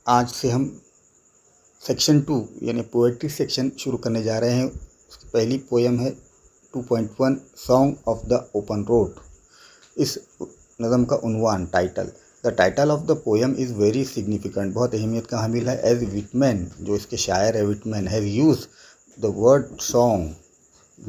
आज से हम सेक्शन 2 यानी पोएट्री सेक्शन शुरू करने जा रहे हैं। उसकी पहली पोयम है 2.1 song of the open road. इस नज़म का उन्वान title, the title of the poem is very significant, बहुत अहमियत का हामिल है। एज विटमैन, जो इसके शायर है Whitman, has use the word song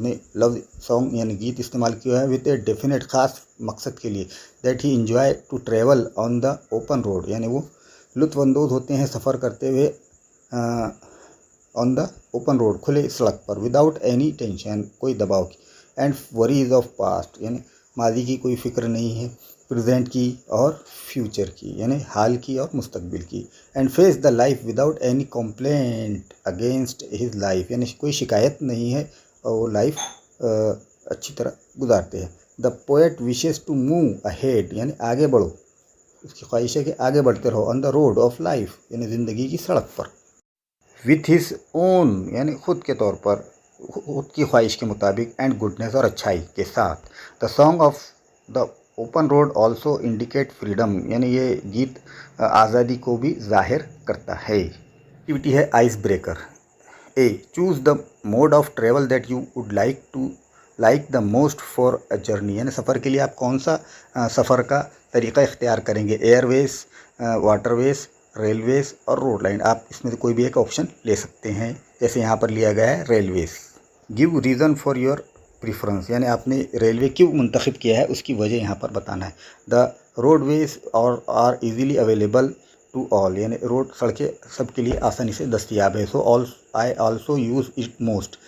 ने लव सॉन्ग यानी गीत इस्तेमाल किया है विद ए डेफिनेट खास मकसद के लिए, that he enjoy to travel on the open road, यानी वो लुत्फ़अंदोज़ होते हैं सफ़र करते हुए ऑन द ओपन रोड, खुले सड़क पर, विदाउट एनी टेंशन, कोई दबाव की, एंड वरीज ऑफ पास्ट, यानी माजी की कोई फ़िक्र नहीं है, प्रेजेंट की और फ्यूचर की, यानी हाल की और मुस्तकबिल की, and face the life without any complaint against his life, यानी कोई शिकायत नहीं है और वो लाइफ अच्छी तरह गुजारते हैं। The poet wishes to move ahead, यानी आगे बढ़ो, उसकी ख्वाहिश है कि आगे बढ़ते रहो, on the road of life, यानी ज़िंदगी की सड़क पर, विथ हिज ओन, यानी खुद के तौर पर, खुद की ख्वाहिश के मुताबिक, एंड गुडनेस और अच्छाई के साथ। The song of the open road also indicate freedom, यानी ये गीत आज़ादी को भी जाहिर करता है। एक्टिविटी है ice breaker. A, choose the mode of travel that you would like the most for a journey, यानी सफ़र के लिए आप कौन सा सफ़र का तरीक़ा इख्तियार करेंगे, एयरवेज, वाटरवेज, रेलवेज और रोड लाइन। आप इसमें से कोई भी एक ऑप्शन ले सकते हैं, जैसे यहाँ पर लिया गया है railways. Give reason for your preference, यानी आपने रेलवे क्यों मुंतखब किया है उसकी वजह यहाँ पर बताना है। द रोडवेज और are easily available to all, यानी रोड सड़कें सबके लिए आसानी से दस्तियाब है। So I also use it most,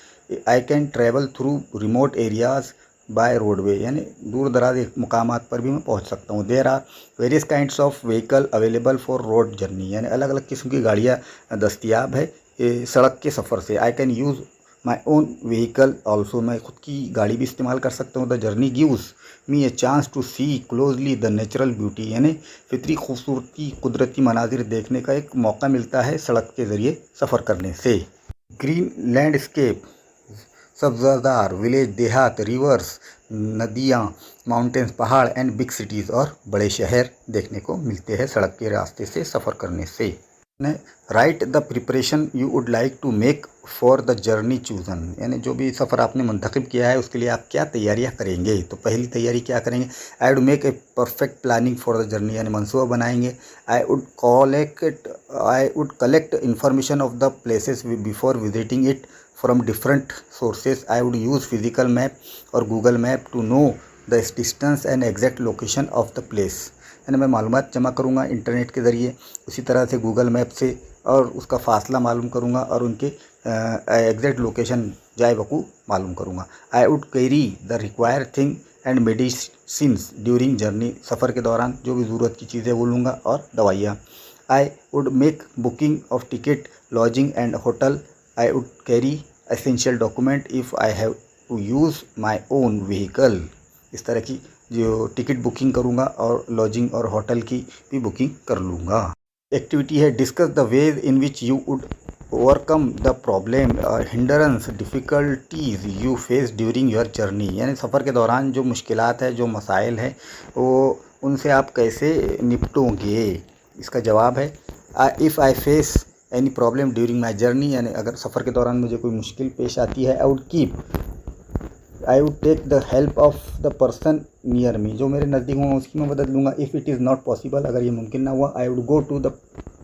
I can travel through remote areas by roadway, यानी दूर दराज मुकामात पर भी मैं पहुंच सकता हूँ। There are various kinds of vehicle available for road journey, यानी अलग अलग किस्म की गाड़ियाँ दस्तियाब है सड़क के सफ़र से। I can use my own vehicle also, मैं खुद की गाड़ी भी इस्तेमाल कर सकता हूँ। The journey gives me a chance to see closely the natural beauty, यानी फितरी खूबसूरती, कुदरती मनाजिर देखने का एक मौका मिलता है सड़क के ज़रिए सफ़र करने से। ग्रीन लैंडस्केप, सब्ज़ादार विलेज, देहात, रिवर्स, नदियाँ, माउंटेन्स, पहाड़, एंड बिग सिटीज़, और बड़े शहर देखने को मिलते हैं सड़क के रास्ते से सफ़र करने से। Write the preparation you would like to make for the journey chosen, यानी जो भी सफ़र आपने मुंतखब किया है उसके लिए आप क्या तैयारियां करेंगे। तो पहली तैयारी क्या करेंगे, I would make a perfect planning for the journey, यानी मनसूबा बनाएंगे। I would collect information of the places before visiting it from different sources. I would use physical map और Google map to know the distance and exact location of the place, यानी मैं मालूमात जमा करूँगा internet के ज़रिए, उसी तरह से गूगल मैप से, और उसका फ़ासला मालूम करूँगा और उनके एग्जैक्ट लोकेशन जाए वकू मालूम करूँगा। I would carry the require thing and medicines during journey, सफ़र के दौरान जो भी ज़रूरत की चीज़ें वो लूँगा और दवाइयाँ। I would make booking of ticket, lodging and hotel. I would carry essential document if I have to use my own vehicle, इस तरह की जो टिकट बुकिंग करूँगा और लॉजिंग और होटल की भी बुकिंग कर लूँगा। एक्टिविटी है discuss the ways in which you would overcome the problem और hindrance difficulties you face during your journey, यानी सफ़र के दौरान जो मुश्किलात है, जो मसाइल हैं, वो उनसे आप कैसे निपटोगे। इसका जवाब है if I face any problem during my journey, यानी अगर सफ़र के दौरान मुझे कोई मुश्किल पेश आती है, I would take the help of the person near me, जो मेरे नज़दीक हुआ उसकी मैं मदद लूँगा। If it is not possible, अगर ये मुमकिन ना हुआ, I would go to the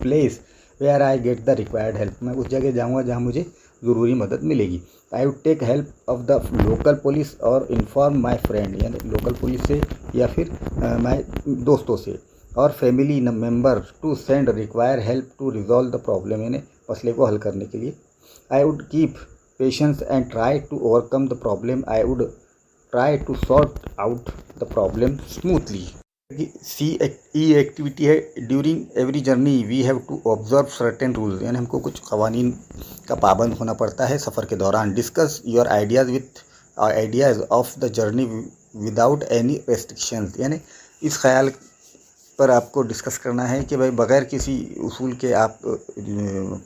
place where I get the required help, मैं उस जगह जाऊँगा जहाँ मुझे ज़रूरी मदद मिलेगी। I would take help of the local police और इन्फॉर्म माई फ्रेंड, यानी लोकल पुलिस से या फिर माई दोस्तों से, और family member to send require help to resolve the problem, यानी मसले को हल करने के लिए। I would keep patience and try to overcome the problem. I would try to sort out the problem smoothly. C activity है during every journey we have to observe certain rules, यानी हमको कुछ कवानीन का पाबंद होना पड़ता है सफ़र के दौरान। Discuss your ideas of the journey without any restrictions, यानी इस ख्याल पर आपको डिस्कस करना है कि भाई बग़ैर किसी उसूल के आप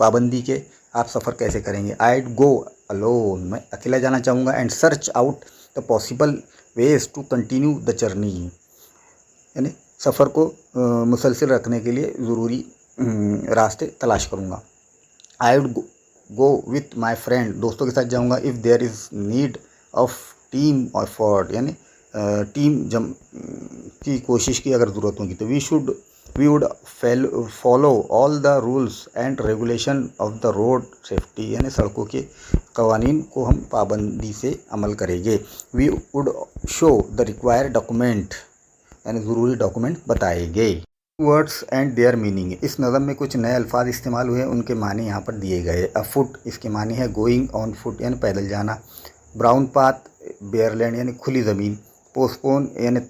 पाबंदी के आप सफ़र कैसे करेंगे। आइड गो अलोन, मैं अकेला जाना चाहूँगा। And search out the possible ways to continue the journey, यानी सफ़र को मुसलसल रखने के लिए ज़रूरी रास्ते तलाश करूँगा। I would go with my friend, दोस्तों के साथ जाऊँगा। If there is need of team effort, यानी टीम जम की कोशिश की अगर ज़रूरत होगी तो we would follow all the rules and regulation of the road safety, यानी सड़कों के कवानीन को हम पाबंदी से अमल करेंगे। We would show the required document, यानी ज़रूरी डॉक्यूमेंट बताएंगे। वर्ड्स एंड देयर मीनिंग, इस नज़म में कुछ नए अल्फाज इस्तेमाल हुए, उनके मानी यहाँ पर दिए गए। अ फुट, इसके मानी है गोइंग ऑन फुट, यानी पैदल जाना। ब्राउन पाथ, बेयरलैंड, यानी खुली ज़मीन। पोस्टपोन, यानी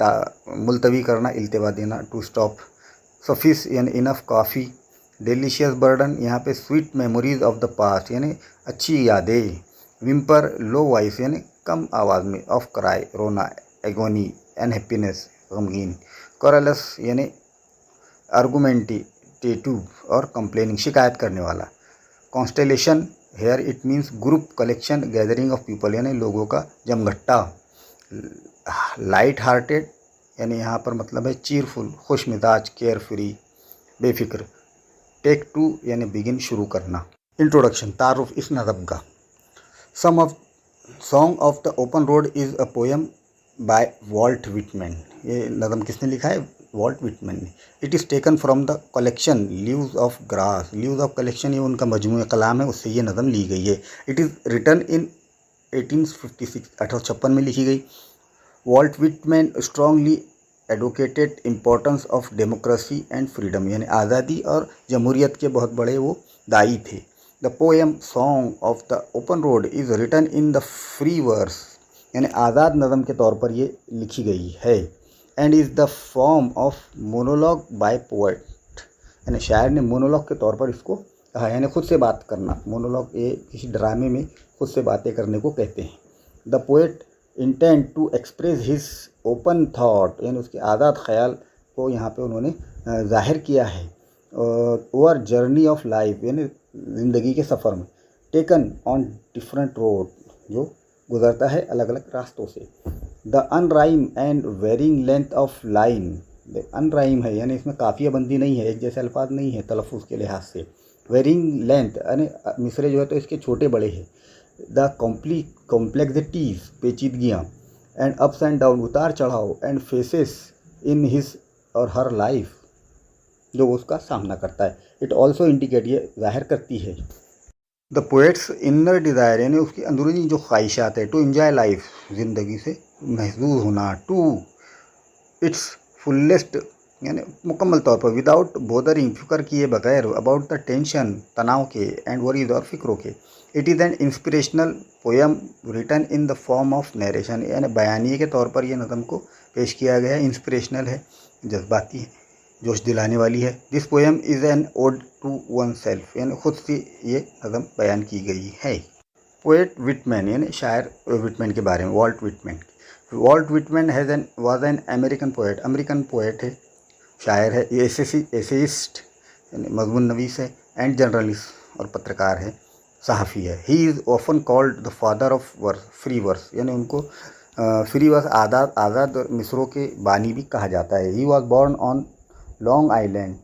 मुलतवी करना, इल्तिवा देना, टू स्टॉप। सफिस, यानी इनफ, काफ़ी। डिलीशियस बर्डन, यहाँ पे sweet memories of the past, यानी अच्छी यादें। विम्पर, लो वॉइस, यानी कम आवाज़ में। ऑफ क्राई, रोना। एगोनी, अनहैप्पीनेस, गमगीन। कोरलस, यानी आर्गुमेंटेटिव और कंप्लेनिंग, शिकायत करने वाला। Constellation, here it means group, collection, gathering of people, यानी लोगों का जमघट्टा। लाइट हार्टेड, यानी यहाँ पर मतलब है चीरफुल, खुश मिजाज, केयर फ्री, बेफिक्र। टेक टू, यानी बिगिन, शुरू करना। इंट्रोडक्शन, तारुफ इस नज़म का। Song of the open Road is a poem by Walt Whitman, ये नज़म किसने लिखा है? वॉल्ट विटमैन ने। It is taken from the collection Leaves of grass, leaves of collection ये उनका मजमूए कलाम है, उससे ये नज़म ली गई है। इट इज़ रिटन इन 1856, 1856 में लिखी गई। Walt Whitman strongly advocated importance of democracy and freedom, यानी आज़ादी और जमहूरियत के बहुत बड़े वो दाई थे। The poem Song of the open Road is written in the free verse, यानी आज़ाद नज़म के तौर पर ये लिखी गई है। And is the form of monologue by poet, यानी शायर ने मोनोलॉग के तौर पर इसको कहा, यानी खुद से बात करना। मोनोलॉग ये किसी ड्रामे में खुद से बातें करने को कहते हैं। The poet intend to express his open thought, यानी उसके आज़ाद ख्याल को यहाँ पे उन्होंने जाहिर किया है। ओवर जर्नी ऑफ लाइफ, यानी ज़िंदगी के सफ़र में। टेकन ऑन डिफरेंट रोड, जो गुजरता है अलग अलग रास्तों से। The unrhyme and varying length of line, the unrhyme है यानी इसमें काफ़िया बंदी नहीं है, एक जैसे अल्फाज नहीं है तलफ़ुज़ के लिहाज से। वेरिंग लेंथ यानी मिसरे जो है तो इसके छोटे बड़े हैं। द कॉम्प्लेक्सिटीज़, पेचीदगियाँ। एंड अप्स एंड डाउन, उतार चढ़ाव। एंड फेसेस इन हिज और हर लाइफ, जो उसका सामना करता है। इट ऑल्सो इंडिकेट, ये जाहिर करती है द पोएट्स इनर डिज़ायर, यानी उसकी अंदरूनी जो ख्वाहिशात है। टू एंजॉय लाइफ, ज़िंदगी से महसूस होना। टू इट्स फुलेस्ट, यानी मुकम्मल तौर पर। विदाउट बोदरिंग, फिक्र किए बगैर। अबाउट द टेंशन, तनाव के। एंड वरीज, और फिक्रों के। It is an inspirational poem written in the form of narration, यानी बयानिए के तौर पर यह नज़म को पेश किया गया है। इंस्पिरेशनल है, जज्बाती है, जोश दिलाने वाली है। This poem is an ode to oneself, यानी खुद से ये नज़म बयान की गई है। पोएट विटमैन, यानी शायर विटमैन के बारे में। Walt Whitman was an American poet, American poet है, शायर है। ये एसेइस्ट यानी मजमून नवीस है। एंड जर्नलिस्ट, और पत्रकार है, सहाफ़ी है। He is often called the father of verse, free verse, यानी उनको फ्री वर्स, आज़ाद मिसरों के बानी भी कहा जाता है। He was born on Long Island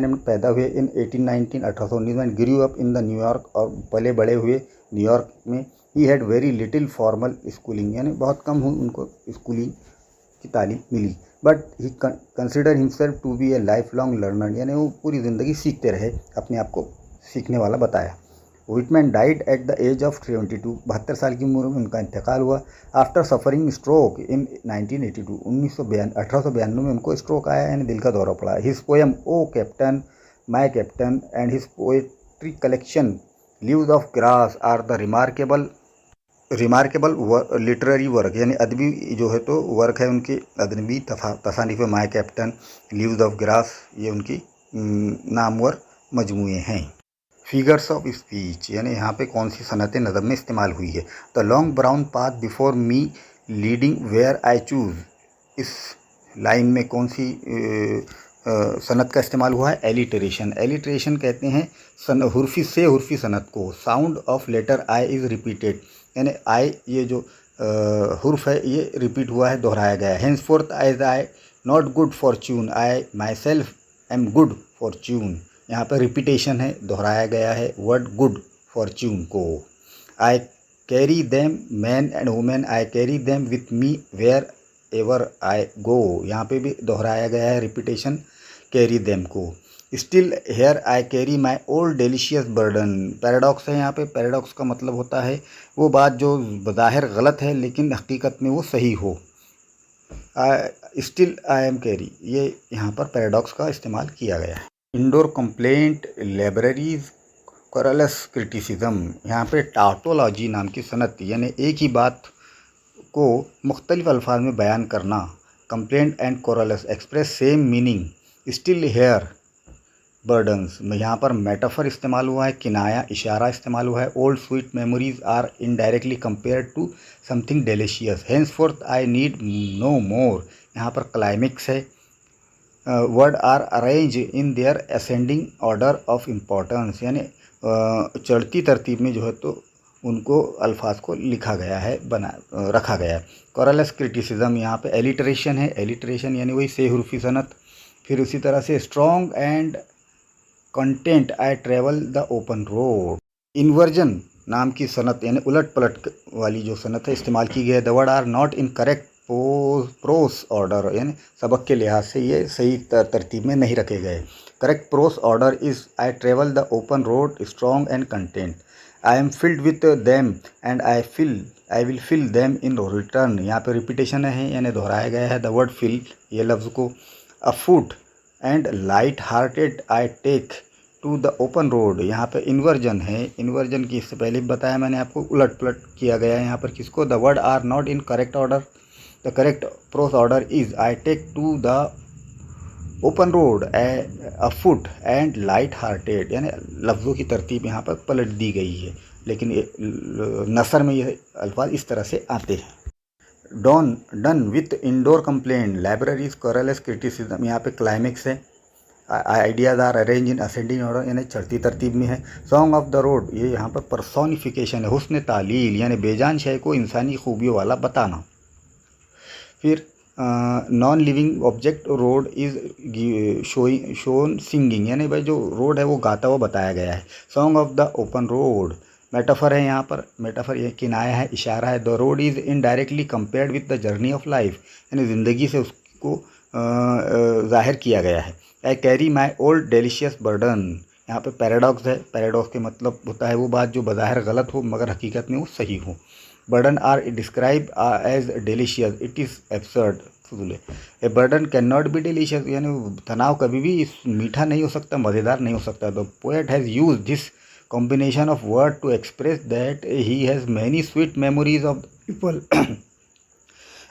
में पैदा हुए इन 1819, 1819 में। Grew up in the New York, और पले बड़े हुए न्यूयॉर्क में। He had very little formal schooling, यानी बहुत कम उनको स्कूलिंग की तालीम मिली। But he consider himself to be a life long learner, यानी वो पूरी ज़िंदगी सीखते रहे, अपने आप को सीखने वाला बताया। Whitman died at the age of 72, 72 साल की उम्र में उनका इंतकाल हुआ। आफ्टर सफरिंग स्ट्रोक इन 1982, 1892 में उनको स्ट्रोक आया, यानी दिल का दौरा पड़ा। His poem O Captain, my Captain, and his poetry collection Leaves of Grass are the remarkable literary work, यानी अदबी जो है तो वर्क है उनकी अदबी तसानीफ़। My Captain, Leaves of Grass, ये उनकी नामवर मजमूए हैं। फिगर्स ऑफ स्पीच, यानी यहाँ पे कौन सी सनतें नज़म में इस्तेमाल हुई है। The long brown path before me leading where I choose, इस लाइन में कौन सी सनत का इस्तेमाल हुआ है। एलिट्रेशन कहते हैं हुर्फी से हुर्फी सनत को। Sound of letter I is repeated, यानी आई ये जो हुर्फ है ये रिपीट हुआ है, दोहराया गया है। Henceforth as I not good fortune, I myself am good fortune, यहाँ पर रिपीटेशन है, दोहराया गया है वर्ड गुड फॉर्च्यून को। I carry them men and women, I carry them with me wherever I go, यहाँ पे भी दोहराया गया है रिपीटेशन कैरी देम को। Still here I carry my old delicious burden, paradox है यहाँ पे। पैराडॉक्स का मतलब होता है वो बात जो बज़ाहिर गलत है लेकिन हकीकत में वो सही हो। स्टिल आई एम कैरी, ये यहाँ पर पैराडॉक्स का इस्तेमाल किया गया है। Indoor complaint libraries querulous criticism, यहाँ पे टाटोलॉजी नाम की सनत यानी एक ही बात को मुख्तलिफ अल्फाज में बयान करना। Complaint and querulous express same meaning. Still here burdens में यहाँ पर मेटाफर इस्तेमाल हुआ है, किनाया इशारा इस्तेमाल हुआ है। Old sweet memories are indirectly compare to something delicious, henceforth I need no more, यहाँ पर क्लाइमेक्स है। Word are arrange in their ascending order of importance, यानी चढ़ती तरतीब में जो है तो उनको अल्फाज को लिखा गया है, रखा गया है। कोरलस क्रिटिसिज्म यहाँ पे एलिटरेशन है, एलिटरेशन यानी वही सेहरूफी सनत। फिर उसी तरह से strong and content I travel the open road. Inversion नाम की सनत यानी उलट पलट वाली जो सनत है इस्तेमाल की गई है। The word are not in correct prose order, यानी सबक के लिहाज से ये सही तरतीब में नहीं रखे गए। Correct prose order is I travel the open road strong and content. I am filled with them and I will fill them in return, यहाँ पे रिपीटेशन है यानी दोहराया गया है द वर्ड फिल ये लफ्ज़ को। Afoot and light hearted I take to the open road, यहाँ पे इन्वर्जन है। इन्वर्जन की इससे पहले बताया मैंने आपको, उलट पलट किया गया है यहाँ पर किसको। The word are not in correct order, the correct prose order is I take to the open road afoot and light hearted, यानी लफ्ज़ों की तरतीब यहाँ पर पलट दी गई है लेकिन नसर में यह अल्फाज इस तरह से आते हैं। Done with indoor complaint libraries querulous criticism, यहाँ पे क्लाइमेक्स है। Ideas are arrange in ascending order, यानी चढ़ती तरतीब में है। सॉन्ग ऑफ द रोड ये यहाँ पर पर्सोनिफिकेशन है, हुस्न तालील यानी बेजान शय को इंसानी खूबियों वाला बताना। फिर non living object road is shown singing, यानी भाई जो रोड है वो गाता हुआ बताया गया है। Song of the open road metaphor है, यहाँ पर मेटाफर ये किनाया है, इशारा है। The road is indirectly compared with the journey of life, यानी ज़िंदगी से उसको ज़ाहिर किया गया है। आई carry my old delicious burden, यहाँ पे पैराडॉक्स है। पैराडॉक्स के मतलब होता है वो बात जो बज़ाहिर गलत हो मगर हकीकत में वो सही हो। Burden are describe as delicious, it is absurd फजूल। A burden can not be delicious, यानी तनाव कभी भी मीठा नहीं हो सकता, मज़ेदार नहीं हो सकता। The poet has use this combination of word to express that he has many sweet memories of people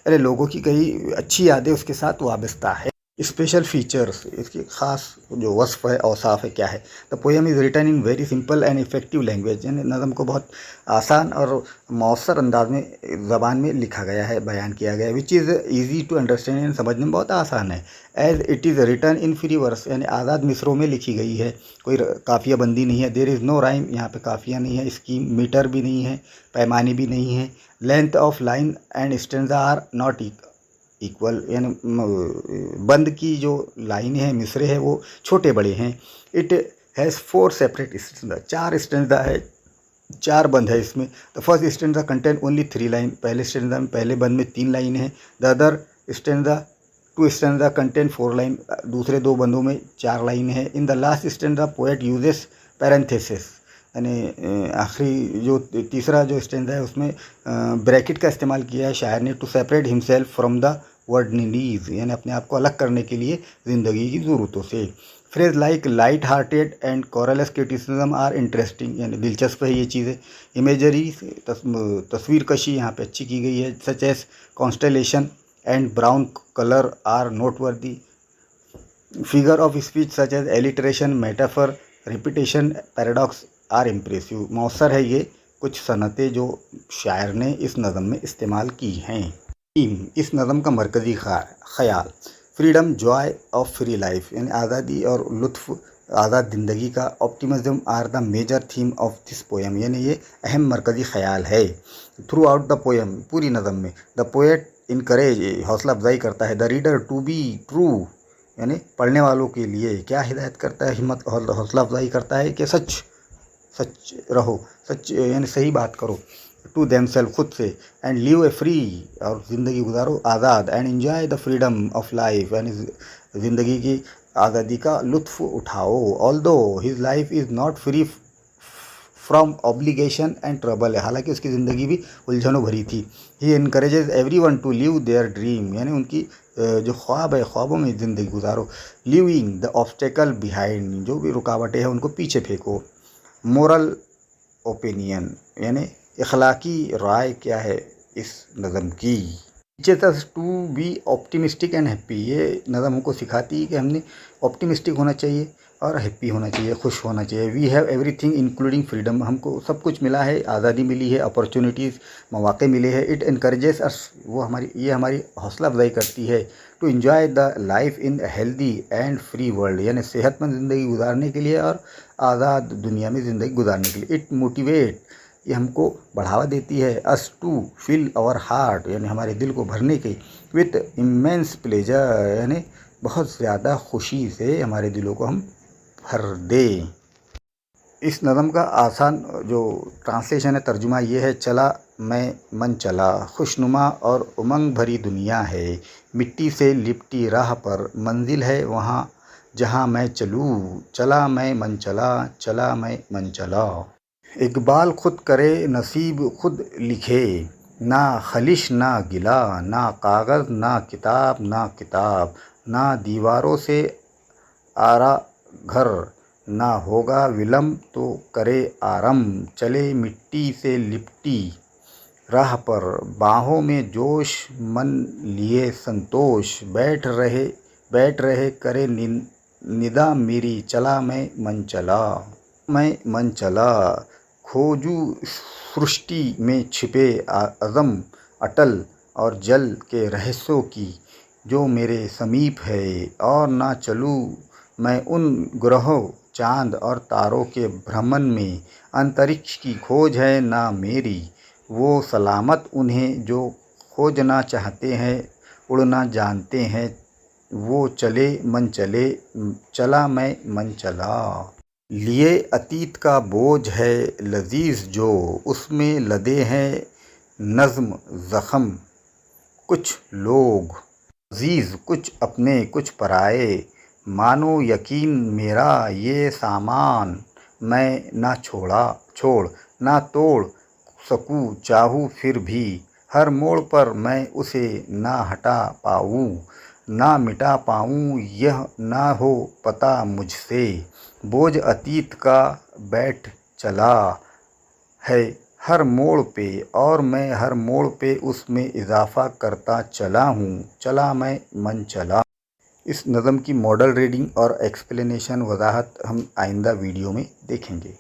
अरे लोगों की कई अच्छी यादें उसके साथ वाबस्ता है। स्पेशल फीचर्स, इसकी ख़ास जो वस्फ है औसाफ है क्या है। The poem is written in very simple and effective language, यानी नज़म को बहुत आसान और मौसर अंदाज में ज़बान में लिखा गया है, बयान किया गया है। Which is easy to understand, यानी समझने में बहुत आसान है। As it is written in free verse, यानी आज़ाद मिसरों में लिखी गई है, कोई काफिया बंदी नहीं है। देयर इज़ नो राइम, यहाँ पे काफिया नहीं है। स्कीम मीटर भी नहीं है, पैमाने भी नहीं है। Length of line and stanza are not equal, यानी बंद की जो लाइनें हैं मिसरे हैं वो छोटे बड़े हैं। It has 4 separate stanza, 4 stanza है, 4 बंद है इसमें। The first stanza contain only 3 line, पहले स्टेंजा में पहले बंद में 3 लाइनें हैं। The other stanza 2 stanza contain 4 line, दूसरे 2 बंदों में 4 लाइनें हैं। In the last stanza poet uses parenthesis, यानी आखिरी जो तीसरा जो स्टेंजा है उसमें ब्रैकेट का इस्तेमाल किया है शायर ने। To separate himself from the world needs, यानी अपने आप को अलग करने के लिए ज़िंदगी की ज़रूरतों से। Phrase like light hearted and querulous criticism are interesting, यानी दिलचस्प है ये चीज़ें। इमेजरी तस्वीर कशी यहाँ पे अच्छी की गई है। Such as constellation and brown colour are noteworthy. Figure of speech such as alliteration, metaphor, repetition, paradox are impressive. मौसर है ये कुछ सनतें जो शायर ने इस नज़म में इस्तेमाल की हैं। इस नज़म का मरकज़ी ख़याल freedom joy of free life, यानी आज़ादी और लुत्फ़ आज़ाद ज़िंदगी का। Optimism are the major theme of this poem, यानी ये अहम मरकज़ी ख़याल है थ्रू आउट द पोएम, पूरी नज़म में। द पोएट इनकरेज हौसला अफजाई करता है the reader to be true यानी पढ़ने वालों के लिए क्या हिदायत करता है, हिम्मत और हौसला अफजाई करता है कि सच रहो, सच यानी सही बात करो, टू देमसेल्फ खुद से, एंड लिव ए फ्री और ज़िंदगी गुजारो आज़ाद, and enjoy the freedom of life यानी ज़िंदगी की आज़ादी का लुत्फ़ उठाओ। Although his life is not free from obligation and trouble है, हालांकि उसकी ज़िंदगी भी उलझनों भरी थी। He encourages everyone to live their dream यानी उनकी जो ख्वाब है, ख्वाबों में ज़िंदगी गुजारो। लिविंग द ऑब्स्टेकल बिहाइंड, जो भी रुकावटें हैं उनको पीछे फेंको। मोरल ओपिनियन यानी इखलाकी राय क्या है इस नज़म की। Teaches us to be optimistic and happy, ये नज़म हमको सिखाती है कि हमने ऑप्टिमिस्टिक होना चाहिए और हैप्पी होना चाहिए, खुश होना चाहिए। We have everything including freedom, हमको सब कुछ मिला है, आज़ादी मिली है, अपॉर्चुनिटीज़ मौके मिले हैं। इट इनकरेजेस अस, वो ये हमारी हौसला अफजाई करती है। To enjoy the life in healthy and free world यानी सेहतमंद ज़िंदगी गुजारने के लिए और आज़ाद दुनिया में ज़िंदगी गुजारने के लिए। इट मोटिवेट, ये हमको बढ़ावा देती है। Us to fill our heart यानी हमारे दिल को भरने की, विथ इमेंस प्लेजर यानी बहुत ज़्यादा खुशी से हमारे दिलों को हम भर दें। इस नज़म का आसान जो ट्रांसलेशन है, तर्जुमा ये है, चला मैं मन चला, खुशनुमा और उमंग भरी दुनिया है, मिट्टी से लिपटी राह पर मंजिल है वहाँ जहाँ मैं चलूँ, चला मैं मन चला, चला मैं मन चला। इकबाल खुद करे नसीब खुद लिखे, ना खलिश ना गिला, ना कागज़ ना किताब, ना दीवारों से आरा घर, ना होगा विलम्ब तो करे आरंभ, चले मिट्टी से लिपटी राह पर, बाहों में जोश मन लिए संतोष, बैठ रहे करे निदा मेरी, चला मैं मन चला, खोजू सृष्टि में छिपे अज़म अटल और जल के रहस्यों की, जो मेरे समीप है, और ना चलूँ मैं उन ग्रहों चाँद और तारों के भ्रमण में, अंतरिक्ष की खोज है ना मेरी, वो सलामत उन्हें जो खोजना चाहते हैं, उड़ना जानते हैं, वो चले मन चले, चला मैं मन चला। लिए अतीत का बोझ है लजीज जो, उसमें लदे हैं नज़्म ज़ख़म कुछ लोग, अजीज़ कुछ अपने कुछ पराए, मानो यकीन मेरा ये सामान, मैं ना छोड़ ना तोड़ सकूँ चाहूँ फिर भी, हर मोड़ पर मैं उसे ना हटा पाऊँ, ना मिटा पाऊँ, यह ना हो पता मुझसे, बोझ अतीत का बैठ चला है हर मोड़ पे, और मैं हर मोड़ पे उसमें इजाफ़ा करता चला हूँ, चला मैं मन चला। इस नज़म की मॉडल रीडिंग और एक्सप्लेनेशन वजाहत हम आइंदा वीडियो में देखेंगे।